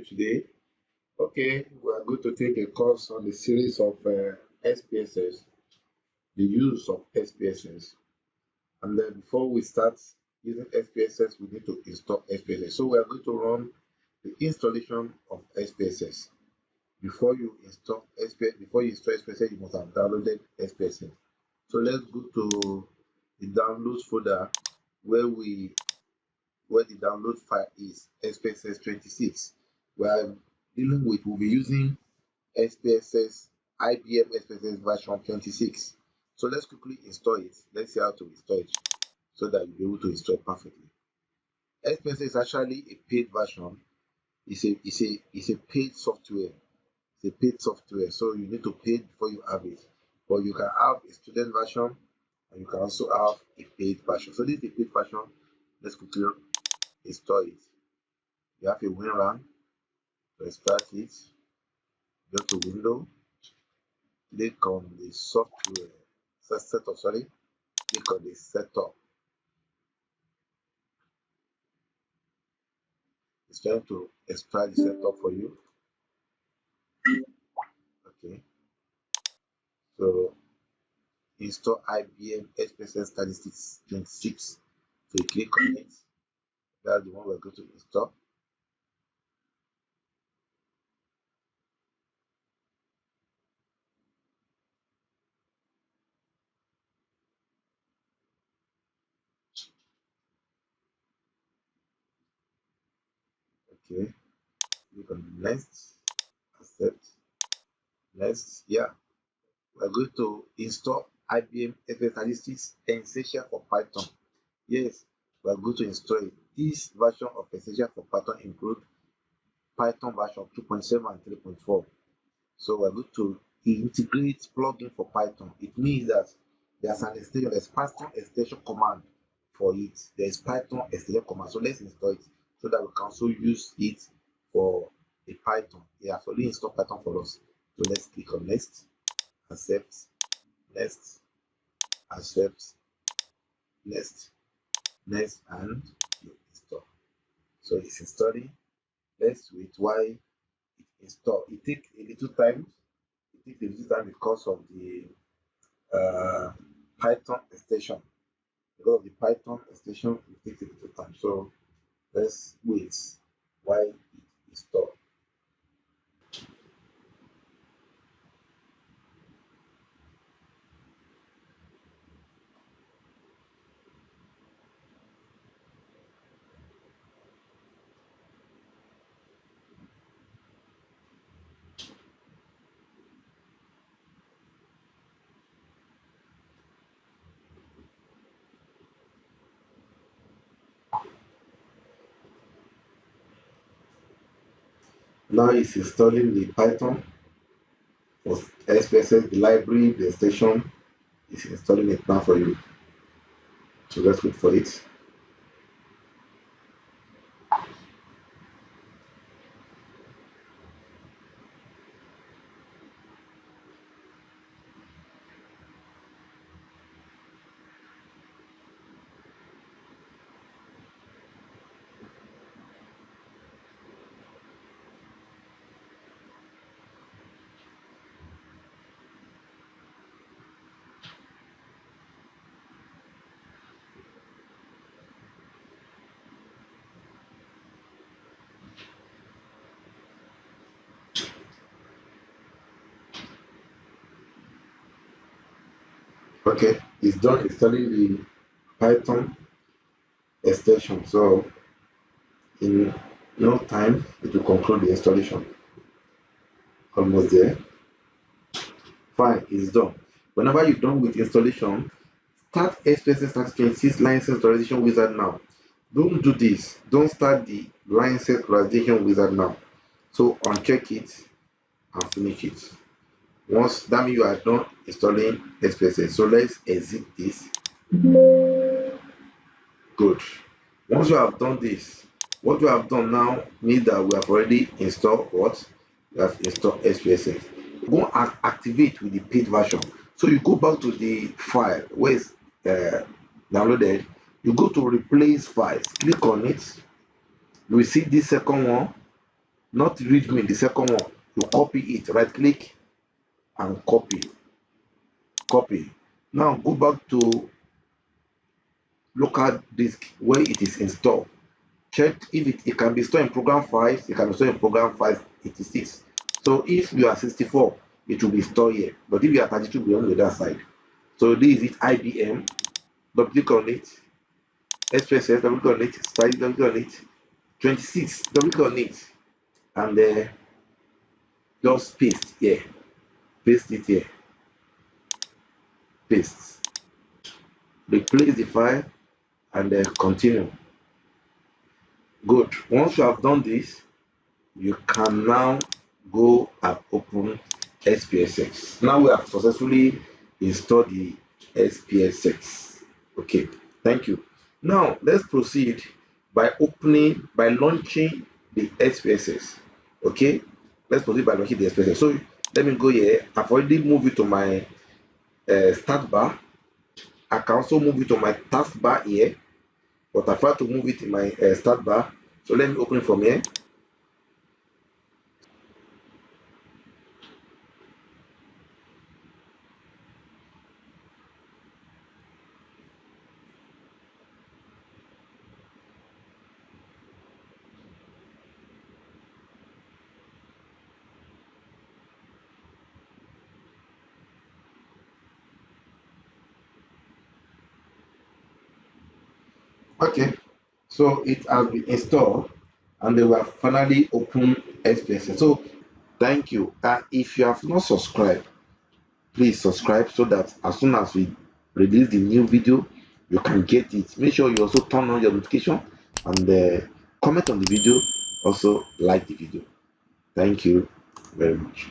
today. Okay, we are going to take a course on the series of SPSS, the use of SPSS. And then before we start using SPSS, we need to install SPSS. So we are going to run the installation of SPSS. Before you install SPSS, you must have downloaded SPSS. So let's go to the downloads folder where the download file is SPSS 26. We'll be using SPSS IBM SPSS version 26. So let's quickly install it. Let's see how to install it so that you'll be able to install it perfectly. SPSS is actually a paid version. It's a paid software. It's a paid software, so you need to pay before you have it. But you can have a student version and you can also have a paid version. So this is a paid version. Let's quickly install it. You have a WinRAR to extract it. Go to Window, click on the software setup. Click on the setup. It's trying to extract the setup for you. Okay, so install IBM SPSS Statistics 26. So you click on it. That's the one we're going to install. Okay, click on next, accept, next. Yeah, we're going to install IBM SPSS Statistics Essential for Python. Yes, we're going to install it. This version of Essential for Python includes Python version 2.7 and 3.4. So we're going to integrate plugin for Python. It means that there's Python extension command for it. There's Python extension command. So let's install it so that we can also use it for a Python. Yeah, so let's install Python for us. So let's click on next, accept, next, accept, next, and install. So it's installing. Let's wait while it install. It takes a little time. Because of the Python extension. Because of the Python extension, it takes a little time. So let's wait while it installs. Now it's installing the Python for SPSS, the library, the extension. It's installing it now for you. So let's wait for it. Okay, it's done installing the Python extension. So in no time, it will conclude the installation. Almost there. Fine, it's done. Whenever you're done with installation, start SPSS 26 license authorization wizard now. Don't do this. Don't start the license authorization wizard now. So uncheck it and finish it. Once that means you are done installing SPSS. So let's exit this. Good. Once you have done this, what you have done now means that we have already installed what? We have installed SPSS. Go and activate with the paid version. So you go back to the file where it's downloaded. You go to replace files, click on it. You will see this second one. not readme, the second one. You copy it, right click and copy. Now go back to local disk where it is installed. Check if it can be stored in program files. It can be stored in program files 86. So if you are 64, it will be stored here. But if you are 32, it will be on the other side. So this is it, IBM. Double click on it. SPSS, double click on it. Size, double click on it. 26, double click on it. And just paste here. Paste it here. Paste. Replace the file and continue. Good. Once you have done this, you can now go and open SPSS. Now we have successfully installed the SPSS. Okay, thank you. Now let's proceed by launching the SPSS. Okay, let's proceed by launching the SPSS. So let me go here. I've already moved it to my start bar. I can also move it to my taskbar here, but I prefer to move it in my start bar. So let me open it from here. Okay, so it has been installed and they will finally open SPSS. So thank you. If you have not subscribed, please subscribe so that as soon as we release the new video, you can get it. Make sure you also turn on your notification and comment on the video. Also like the video. Thank you very much.